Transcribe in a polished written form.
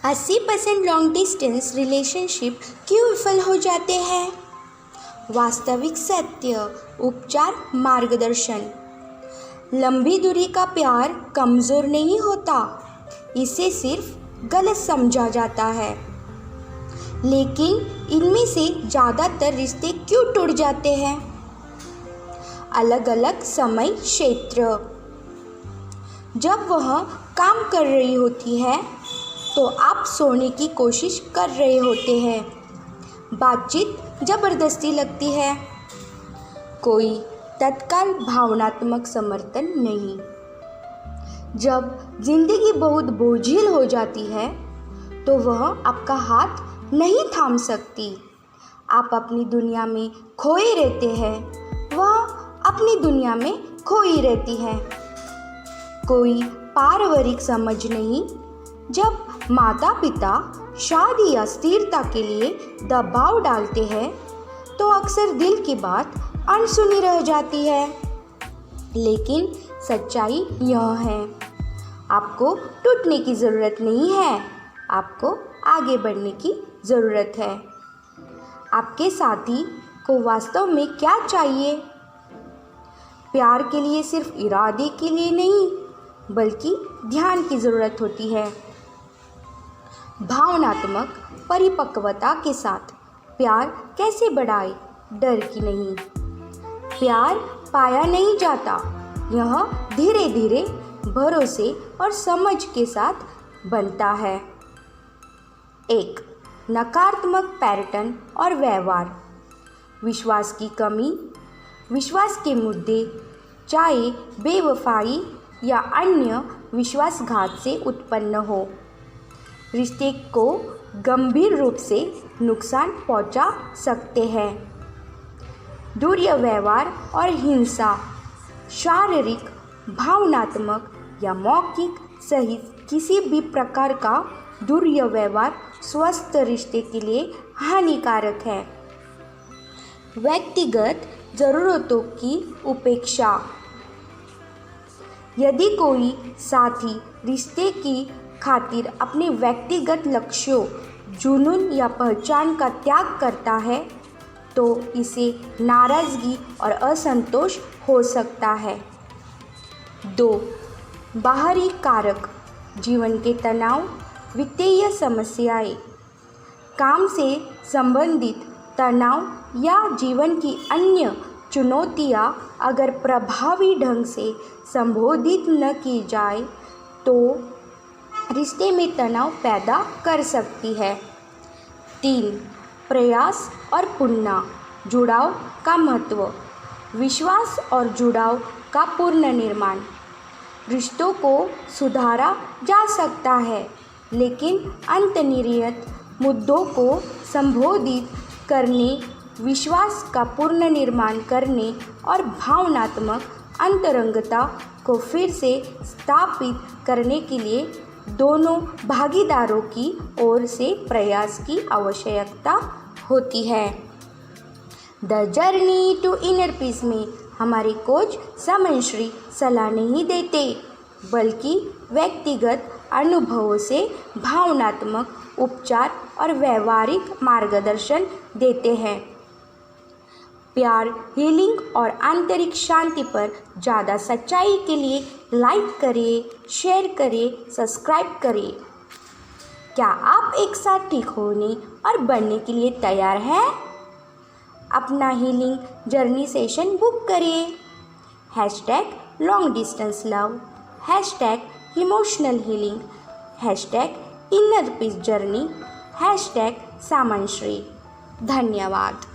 80% long distance relationship क्यों विफल हो जाते हैं? वास्तविक सत्य, उपचार, मार्गदर्शन। लंबी दूरी का प्यार कमज़ोर नहीं होता, इसे सिर्फ गलत समझा जाता है। लेकिन इनमें से ज़्यादातर रिश्ते क्यों टूट जाते हैं? अलग अलग समय क्षेत्र। जब वह काम कर रही होती है तो आप सोने की कोशिश कर रहे होते हैं। बातचीत ज़बरदस्ती लगती है। कोई तत्काल भावनात्मक समर्थन नहीं। जब जिंदगी बहुत बोझिल हो जाती है तो वह आपका हाथ नहीं थाम सकती। आप अपनी दुनिया में खोए रहते हैं, वह अपनी दुनिया में खोई रहती है। कोई पारिवारिक समझ नहीं। जब माता पिता शादी या स्थिरता के लिए दबाव डालते हैं तो अक्सर दिल की बात अनसुनी रह जाती है। लेकिन सच्चाई यह है, आपको टूटने की ज़रूरत नहीं है, आपको आगे बढ़ने की ज़रूरत है। आपके साथी को वास्तव में क्या चाहिए? प्यार के लिए सिर्फ इरादे के लिए नहीं, बल्कि ध्यान की ज़रूरत होती है। भावनात्मक परिपक्वता के साथ प्यार कैसे बढ़ाए? डर की नहीं। प्यार पाया नहीं जाता, यह धीरे धीरे भरोसे और समझ के साथ बनता है। 1. नकारात्मक पैटर्न और व्यवहार। विश्वास की कमी। विश्वास के मुद्दे, चाहे बेवफाई या अन्य विश्वासघात से उत्पन्न हो, रिश्ते को गंभीर रूप से नुकसान पहुंचा सकते हैं। दुर्व्यवहार और हिंसा। शारीरिक, भावनात्मक या मौखिक सहित किसी भी प्रकार का दुर्व्यवहार स्वस्थ रिश्ते के लिए हानिकारक है। व्यक्तिगत ज़रूरतों की उपेक्षा। यदि कोई साथी रिश्ते की खातिर अपने व्यक्तिगत लक्ष्यों, जुनून या पहचान का त्याग करता है तो इसे नाराज़गी और असंतोष हो सकता है। 2. बाहरी कारक। जीवन के तनाव, वित्तीय समस्याएं, काम से संबंधित तनाव या जीवन की अन्य चुनौतियां अगर प्रभावी ढंग से संबोधित न की जाए तो रिश्ते में तनाव पैदा कर सकती है। 3. प्रयास और पुनः जुड़ाव का महत्व। विश्वास और जुड़ाव का पुनर्निर्माण। रिश्तों को सुधारा जा सकता है, लेकिन अंतर्निहित मुद्दों को संबोधित करने, विश्वास का पुनर्निर्माण करने और भावनात्मक अंतरंगता को फिर से स्थापित करने के लिए दोनों भागीदारों की ओर से प्रयास की आवश्यकता होती है। The journey to inner peace में हमारे कोच समनश्री सलाह नहीं देते, बल्कि व्यक्तिगत अनुभवों से भावनात्मक उपचार और व्यवहारिक मार्गदर्शन देते हैं। प्यार, हीलिंग और आंतरिक शांति पर ज़्यादा सच्चाई के लिए लाइक करें, शेयर करें, सब्सक्राइब करें। क्या आप एक साथ ठीक होने और बनने के लिए तैयार हैं? अपना हीलिंग जर्नी सेशन बुक करें। #Long distance love, #emotional healing, #inner peace journey, #Samanshri. धन्यवाद।